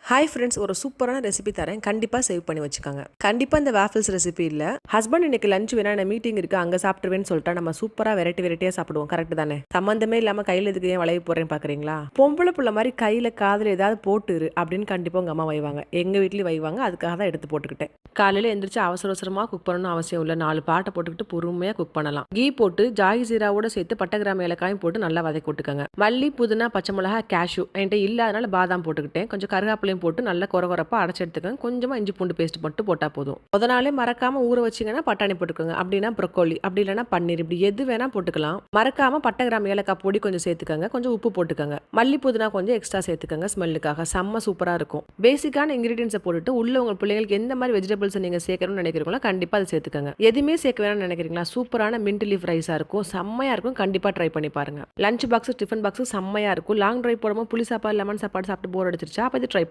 Hi friends, ஒரு சூப்பரான recipe தரேன். கண்டிப்பாக சேவ் பண்ணி வச்சுக்கோங்க. கண்டிப்பாக இந்த வேஃபிள்ஸ் ரெசிபி இல்லை. ஹஸ்பண்ட் இன்னைக்கு லஞ்ச் வேணா என்ன மீட்டிங் இருக்கு அங்கே சாப்பிட்டுருவேன்னு சொல்லிட்டா நம்ம சூப்பராக வெரைட்டியாக சாப்பிடுவோம். கரெக்ட் தானே? சம்மந்தமே இல்லாமல் கையில் எதுக்கு ஏன் வளைய போறேன்னு பார்க்குறீங்களா? பொம்பளை புள்ள மாதிரி கையில் காதில் ஏதாவது போட்டுரு அப்படின்னு கண்டிப்பாக உங்கள் அம்மா வைவாங்க. எங்கள் வீட்லேயும் வைவாங்க. அதுக்காக தான் எடுத்து போட்டுக்கிட்டேன். காலையில் எந்திரிச்சு அவசரமாக குக் பண்ணணும்னு அவசியம் இல்லை. 4 பாட்டை போட்டுக்கிட்டு பொறுமையாக குக் பண்ணலாம். கீ போட்டு ஜாய் ஜீராவோட சேர்த்து பட்டை கிராம் ஏலக்காயும் போட்டு நல்லா வதக்கி விட்டுக்கோங்க. மல்லி புதினா பச்சை மிளகா கேஷ்யூ என்கிட்ட இல்லாதனால பாதாம் போட்டுக்கிட்டேன். கொஞ்சம் கருகாப்பிலையும் போட்டு நல்லா கொரகொரப்பா அடைச்சு எடுத்துக்கோங்க. கொஞ்சமா இஞ்சி பூண்டு பேஸ்ட் மட்டும் போட்டா போதும். முத நாளே மறக்காம ஊற வச்சிங்கன்னா பட்டாணி போட்டுக்கோங்க. அப்படின்னா ப்ரொக்கோலி, அப்படி இல்லைன்னா பன்னீர், இப்படி எது வேணா போட்டுக்கலாம். மறக்காம பட்டை கிராம் ஏலக்காய் பொடி கொஞ்சம் சேர்த்துக்கோங்க. கொஞ்சம் உப்பு போட்டுக்கோங்க. மல்லி புதினா கொஞ்சம் எக்ஸ்ட்ரா சேர்த்துக்கோங்க. ஸ்மெல்லுக்காக செம்ம சூப்பரா இருக்கும். பேசிக்கான இன்கிரீடியன்ஸை போட்டுட்டு உள்ள உங்க பிள்ளைங்களுக்கு எந்த மாதிரி வெஜிடபிள்ஸ் நீங்க சேர்க்கணும்னு நினைக்கிறீங்களோ கண்டிப்பா அதை சேர்த்துக்கோங்க. எதுவுமே சேர்க்க வேணும்னு நினைக்கிறீங்களா? சூப்பரான மின்ட் லீஃப் ரைஸா இருக்கும். செம்மையா இருக்கும். கண்டிப்பா ட்ரை பண்ணி பாருங்க. லஞ்ச் பாக்ஸ், டிஃபன் பாக்ஸ் செம்மையா இருக்கும். லாங் டிரைவ் போடும்போது புளி சாப்பாடு, லெமன் சாப்பாடு சாப்பிட்டு போர் அடிச்சிருச்சா அப்ப இது ட்ரை